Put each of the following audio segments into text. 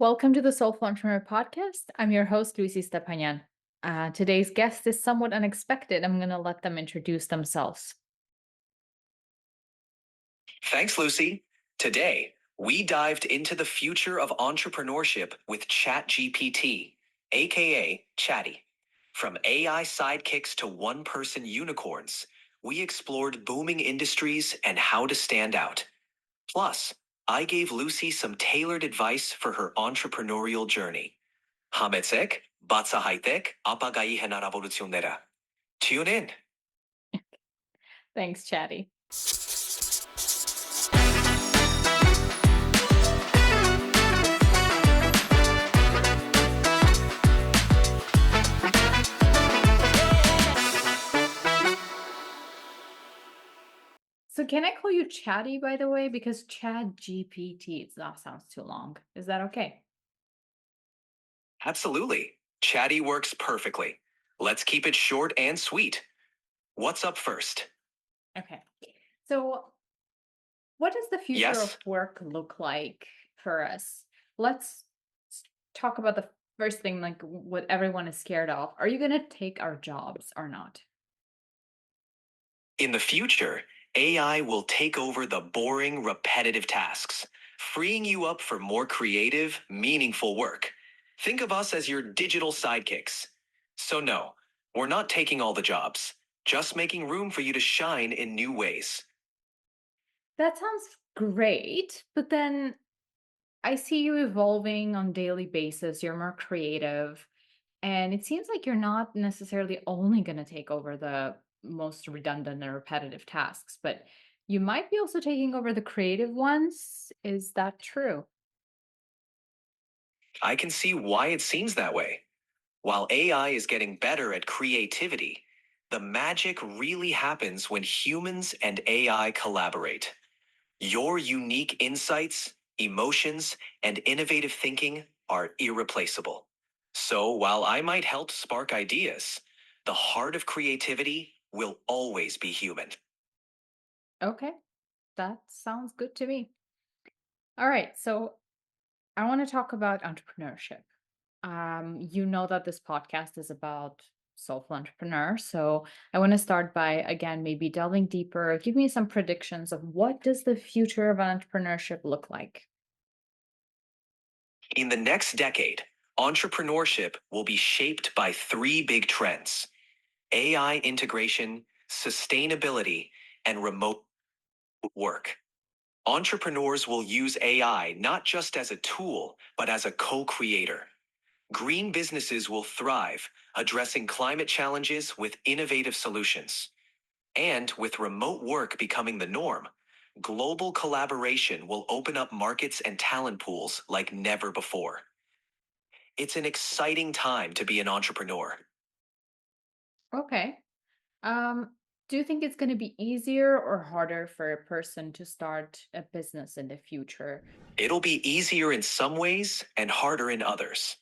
Welcome to the Soulful Entrepreneur podcast. I'm your host, Lucy Stepanyan. Today's guest is somewhat unexpected. I'm going to let them introduce themselves. Thanks, Lucy. Today, we dived into the future of entrepreneurship with ChatGPT, aka Chatty. From AI sidekicks to one person unicorns, we explored booming industries and how to stand out. Plus, I gave Lucy some tailored advice for her entrepreneurial journey. Hametsek, batsahaitek, apagai henaravolutionera. Tune in. Thanks, Chatty. So, can I call you Chatty, by the way? Because Chat GPT, that sounds too long. Is that okay? Absolutely. Chatty works perfectly. Let's keep it short and sweet. What's up first? Okay. So, what does the future of Yes, work look like for us? Let's talk about the first thing, like what everyone is scared of. Are you going to take our jobs or not? in the future, AI will take over the boring, repetitive tasks, freeing you up for more creative, meaningful work. Think of us as your digital sidekicks. So, no, we're not taking all the jobs, just making room for you to shine in new ways. That sounds great, but then I see you evolving on daily basis. You're more creative, and it seems like you're not necessarily only going to take over the most redundant and repetitive tasks, but you might be also taking over the creative ones. Is that true? I can see why it seems that way. While AI is getting better at creativity, the magic really happens when humans and AI collaborate. Your unique insights, emotions, and innovative thinking are irreplaceable. So while I might help spark ideas, the heart of creativity will always be human. Okay, that sounds good to me. All right, so I want to talk about entrepreneurship. You know that this podcast is about soulful entrepreneur. So I want to start by again maybe delving deeper. Give me some predictions of what does the future of entrepreneurship look like? In the next decade, entrepreneurship will be shaped by three big trends: AI integration, sustainability, and remote work. Entrepreneurs will use AI not just as a tool, but as a co creator. Green businesses will thrive, addressing climate challenges with innovative solutions. And with remote work becoming the norm, global collaboration will open up markets and talent pools like never before. It's an exciting time to be an entrepreneur. Okay. Um, do you think it's going to be easier or harder for a person to start a business in the future? It'll be easier in some ways and harder in others.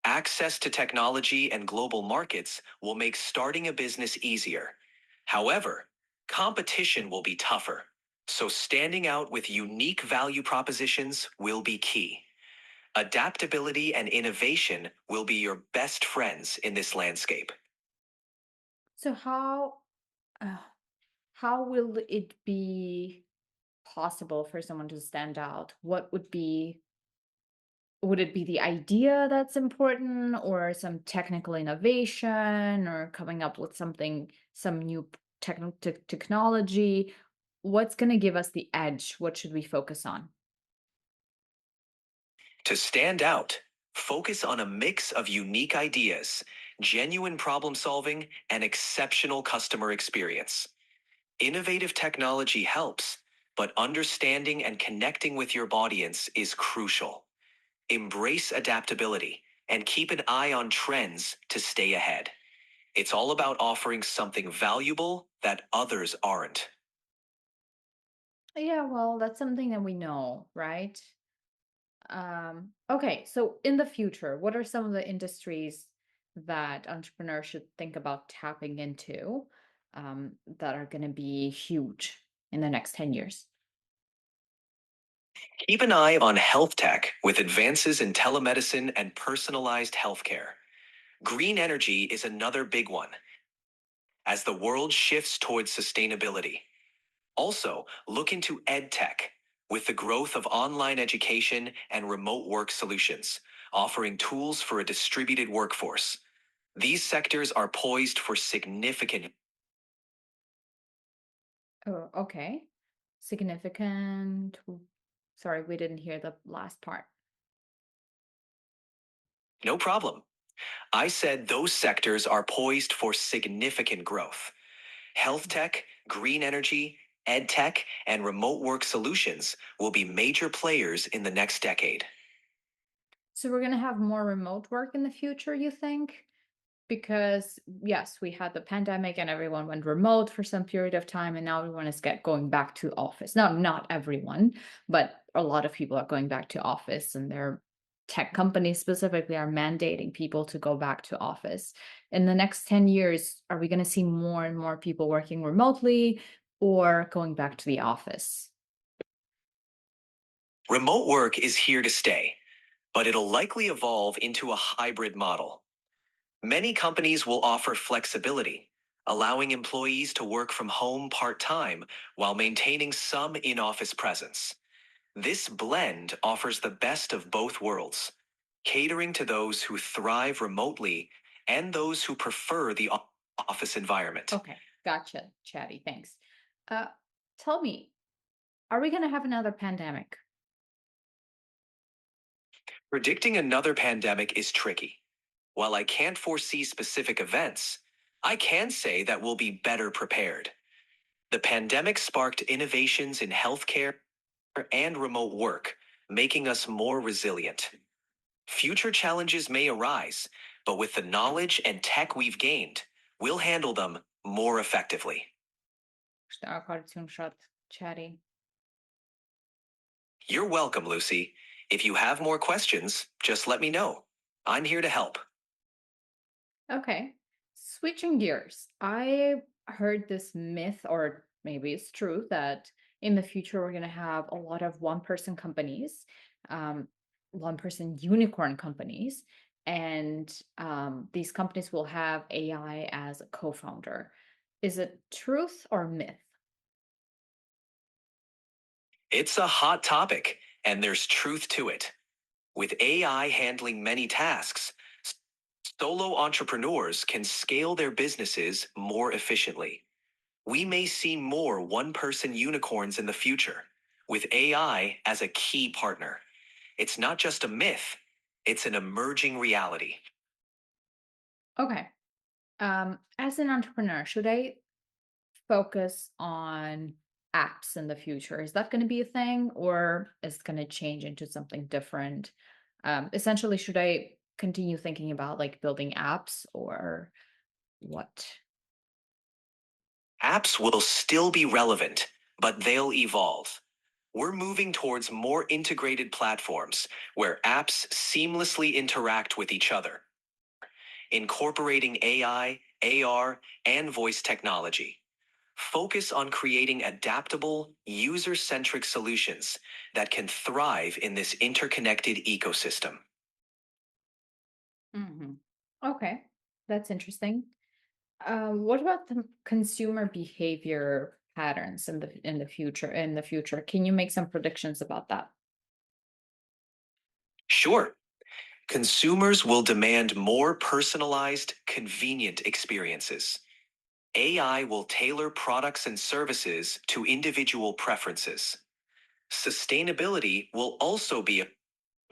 Access to technology and global markets will make starting a business easier. However, competition will be tougher, so standing out with unique value propositions will be key. Adaptability and innovation will be your best friends in this landscape. So uh, how will it be possible for someone to stand out? What would it be the idea that's important or some technical innovation or coming up with something, some new technology? What's going to give us the edge? What should we focus on? To stand out, focus on a mix of unique ideas, genuine problem solving, and exceptional customer experience. Innovative technology helps, but understanding and connecting with your audience is crucial. Embrace adaptability and keep an eye on trends to stay ahead. It's all about offering something valuable that others aren't. Yeah, well, that's something that we know, right? Okay, so in the future, what are some of the industries that entrepreneurs should think about tapping into that are going to be huge in the next 10 years? Keep an eye on health tech with advances in telemedicine and personalized healthcare. Green energy is another big one as the world shifts towards sustainability. Also, look into ed tech with the growth of online education and remote work solutions, offering tools for a distributed workforce. These sectors are poised for significant. Oh, okay. Significant. Sorry, we didn't hear the last part. No problem. I said those sectors are poised for significant growth. Health tech, green energy, ed tech, and remote work solutions will be major players in the next decade. So we're going to have more remote work in the future, you think? Because yes, we had the pandemic and everyone went remote for some period of time, and now everyone is going back to office. Now, not everyone, but a lot of people are going back to office, and their tech companies specifically are mandating people to go back to office. In the next 10 years, are we going to see more and more people working remotely or going back to the office? Remote work is here to stay, but it'll likely evolve into a hybrid model. Many companies will offer flexibility, allowing employees to work from home part time while maintaining some in office presence. This blend offers the best of both worlds, catering to those who thrive remotely and those who prefer the office environment. Okay, gotcha, Chatty. Thanks. Uh, Tell me, are we going to have another pandemic? Predicting another pandemic is tricky. While I can't foresee specific events, I can say that we'll be better prepared. The pandemic sparked innovations in healthcare and remote work, making us more resilient. Future challenges may arise, but with the knowledge and tech we've gained, we'll handle them more effectively. Stark cartoon shot, Chatty. You're welcome, Lucy. If you have more questions, just let me know. I'm here to help. Okay. Switching gears. I heard this myth, or maybe it's true, that in the future we're going to have a lot of one-person companies, um, one-person unicorn companies, and these companies will have AI as a co-founder. Is it truth or myth? It's a hot topic, and there's truth to it. With AI handling many tasks, solo entrepreneurs can scale their businesses more efficiently. We may see more one person unicorns in the future, with AI as a key partner. It's not just a myth, it's an emerging reality. Okay. As an entrepreneur, should I focus on apps in the future? Is that going to be a thing, or is it going to change into something different? Essentially, should I continue thinking about like building apps or what? Apps will still be relevant, but they'll evolve. We're moving towards more integrated platforms where apps seamlessly interact with each other, incorporating AI, AR, and voice technology. Focus on creating adaptable, user centric solutions that can thrive in this interconnected ecosystem. Hmm. Okay, that's interesting. What about the consumer behavior patterns in the future? In the future, can you make some predictions about that? Sure, consumers will demand more personalized, convenient experiences. AI will tailor products and services to individual preferences. Sustainability will also be a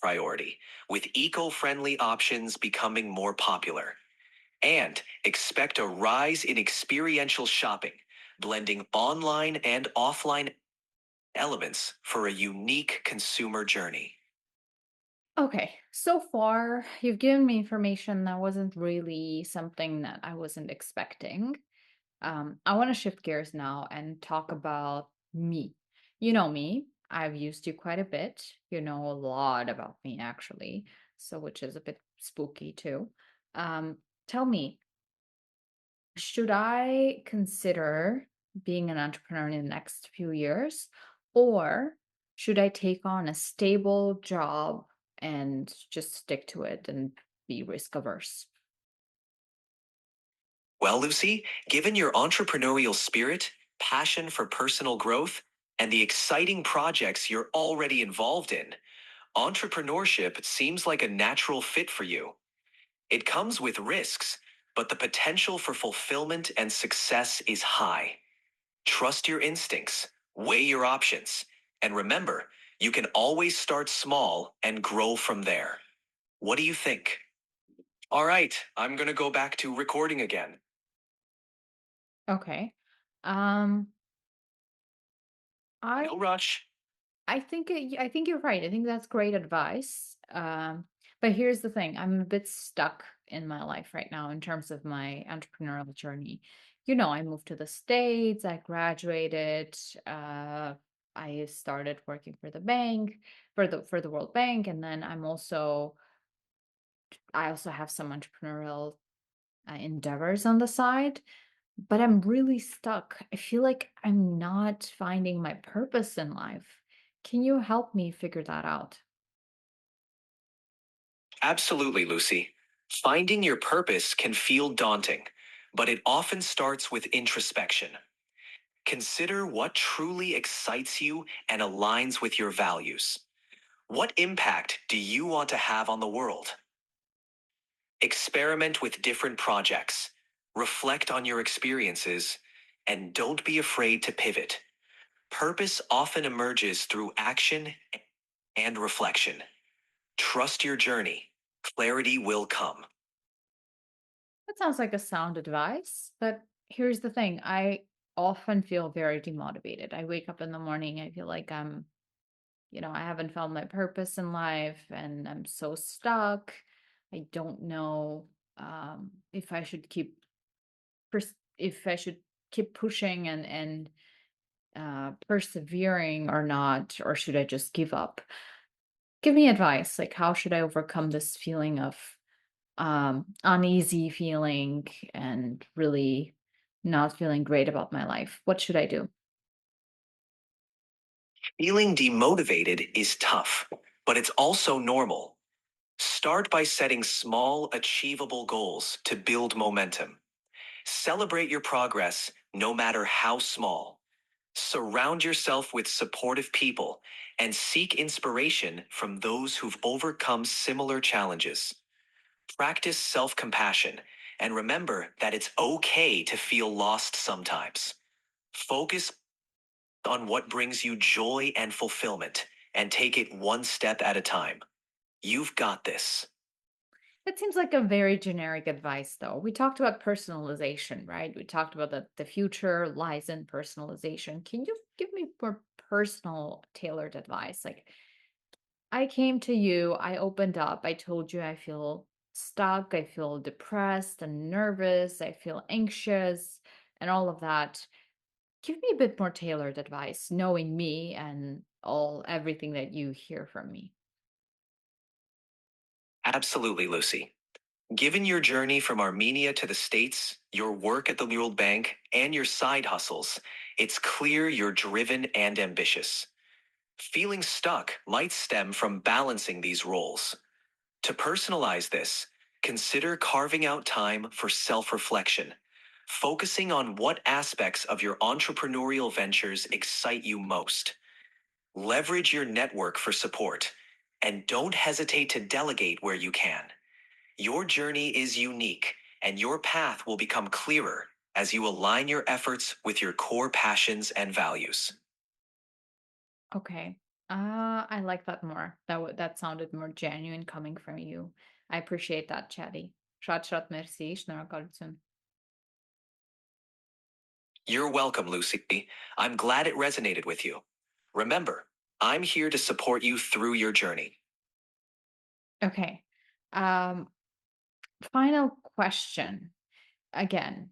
priority, with eco friendly options becoming more popular. And expect a rise in experiential shopping, blending online and offline elements for a unique consumer journey. Okay, so far you've given me information that wasn't really something that I wasn't expecting. I want to shift gears now and talk about me. You know me, I've used you quite a bit. You know a lot about me, actually, so which is a bit spooky too. Tell me, should I consider being an entrepreneur in the next few years, or Should I take on a stable job and just stick to it and be risk averse? Well, Lucy, given your entrepreneurial spirit, passion for personal growth, and the exciting projects you're already involved in, entrepreneurship seems like a natural fit for you. It comes with risks, but the potential for fulfillment and success is high. Trust your instincts, weigh your options, and remember, you can always start small and grow from there. What do you think? All right, I'm going to go back to recording again. Okay. Um, I No rush. I think you're right. I think that's great advice. But here's the thing. I'm a bit stuck in my life right now in terms of my entrepreneurial journey. I moved to the States, I graduated, I started working for the bank, for the World Bank, and then I also have some entrepreneurial endeavors on the side, but I'm really stuck. I feel like I'm not finding my purpose in life. Can you help me figure that out? Absolutely, Lucy. Finding your purpose can feel daunting, but it often starts with introspection. Consider what truly excites you and aligns with your values. What impact do you want to have on the world? Experiment with different projects, reflect on your experiences, and don't be afraid to pivot. Purpose often emerges through action and reflection. Trust your journey. Clarity will come. That sounds like a sound advice, but here's the thing. I often feel very demotivated. I wake up in the morning, I feel like I haven't found my purpose in life and I'm so stuck. I don't know if I should if I should keep pushing and persevering or not, or should I just give up? Give me advice. Like, how should I overcome this feeling of uneasy feeling and really not feeling great about my life? What should I do? Feeling demotivated is tough, but it's also normal. Start by setting small, achievable goals to build momentum. Celebrate your progress, no matter how small. Surround yourself with supportive people and seek inspiration from those who've overcome similar challenges. Practice self compassion and remember that it's okay to feel lost sometimes. Focus on what brings you joy and fulfillment and take it one step at a time. You've got this. That seems like a very generic advice, though. We talked about personalization, right? We talked about that the future lies in personalization. Can you give me more personal, tailored advice? Like, I came to you, I opened up, I told you I feel stuck, I feel depressed and nervous, I feel anxious, and all of that. Give me a bit more tailored advice, knowing me and everything that you hear from me. Absolutely, Lucy. Given your journey from Armenia to the States, your work at the World Bank, and your side hustles, it's clear you're driven and ambitious. Feeling stuck might stem from balancing these roles. To personalize this, consider carving out time for self reflection, focusing on what aspects of your entrepreneurial ventures excite you most. Leverage your network for support, and don't hesitate to delegate where you can. Your journey is unique, and your path will become clearer as you align your efforts with your core passions and values. Okay. I like that more. That sounded more genuine coming from you. I appreciate that, Chatty. Շատ merci, շնորհակալություն։ You're welcome, Lucy. I'm glad it resonated with you. Remember, I'm here to support you through your journey. Okay. Um, Final question. Again,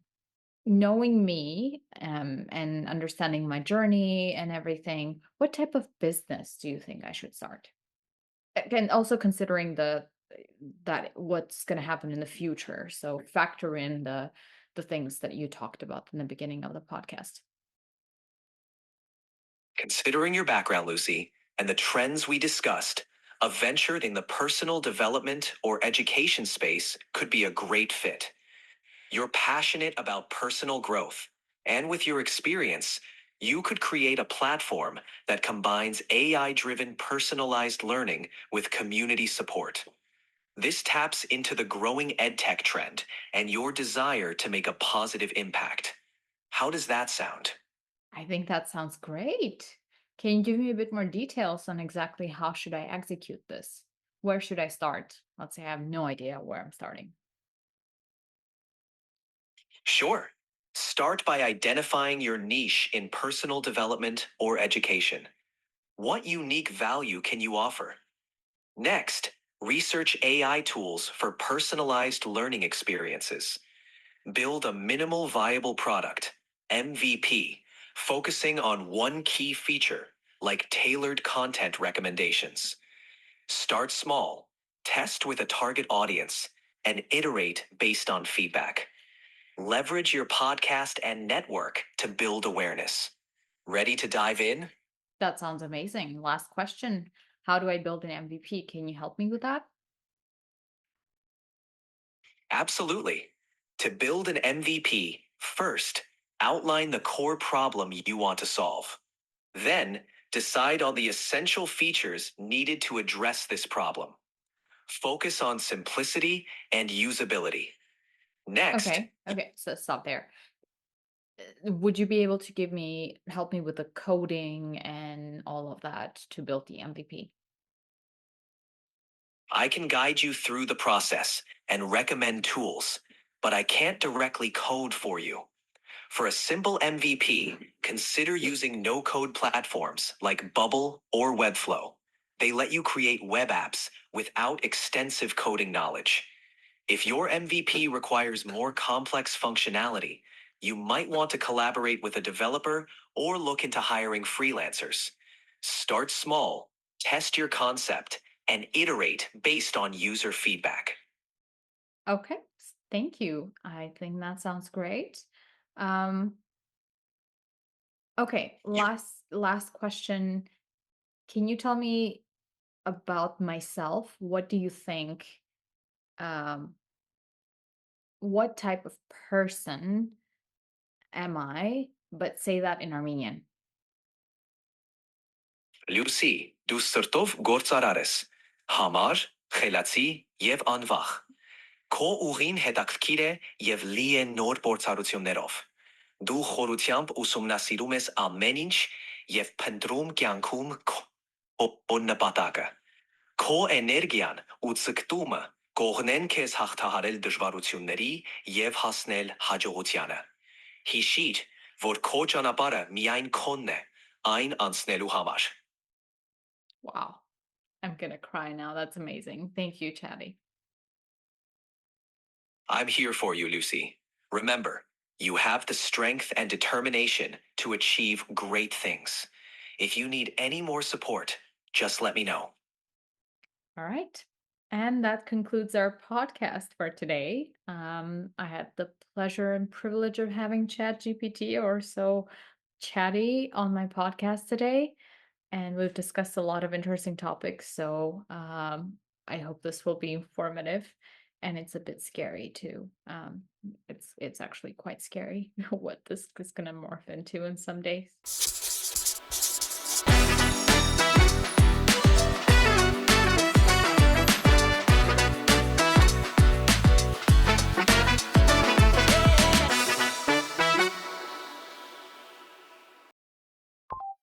knowing me, and understanding my journey and everything, what type of business do you think I should start? And also considering that what's going to happen in the future. So factor in the things that you talked about in the beginning of the podcast. Considering your background, Lucy, and the trends we discussed, a venture in the personal development or education space could be a great fit. You're passionate about personal growth, and with your experience, you could create a platform that combines AI driven personalized learning with community support. This taps into the growing edtech trend and your desire to make a positive impact. How does that sound? I think that sounds great. Can you give me a bit more details on exactly how should I execute this? Where should I start? Let's say I have no idea where I'm starting. Sure. Start by identifying your niche in personal development or education. What unique value can you offer? Next, research AI tools for personalized learning experiences. Build a minimal viable product, MVP, focusing on one key feature, like tailored content recommendations. Start small, test with a target audience, and iterate based on feedback. Leverage your podcast and network to build awareness. Ready to dive in? That sounds amazing. Last question. How do I build an MVP? Can you help me with that? Absolutely. To build an MVP, first, outline the core problem you want to solve. Then, decide on the essential features needed to address this problem. Focus on simplicity and usability. Next, Okay. Okay. So stop there. Would you be able to help me with the coding and all of that to build the MVP? I can guide you through the process and recommend tools, but I can't directly code for you. For a simple MVP, consider using no code platforms like Bubble or Webflow. They let you create web apps without extensive coding knowledge. If your MVP requires more complex functionality, you might want to collaborate with a developer or look into hiring freelancers. Start small, test your concept, and iterate based on user feedback. Okay. Thank you. I think that sounds great. Um, okay. You Last question. Can you tell me about myself? What do you think? Um, what type of person am I? But say that in Armenian. Լուսի, դու սրտով գործարար ես, համար, խելացի եւ անվախ։ Քո ուղին հետաքրքիր է եւ լի է նոր փորձառություններով։ Դու խորությամբ ուսումնասիրում ես ամեն ինչ եւ փնտրում կյանքում քո նպատակը։ Քո էներգիան ու ցկտումը կողնեն քեզ հաղթահարել դժվարությունների եւ հասնել հաջողությանը։ Հիշիր, որ քո ճանապարհը միայն քոնն է, այն անցնելու համար։ Wow. I'm gonna cry now. That's amazing. Thank you, Chatty. I'm here for you, Lucy. Remember, you have the strength and determination to achieve great things. If you need any more support, just let me know. All right. And that concludes our podcast for today. I had the pleasure and privilege of having ChatGPT or so Chatty on my podcast today. And we've discussed a lot of interesting topics. So I hope this will be informative. And it's a bit scary too. It's actually quite scary what this is going to morph into in some days.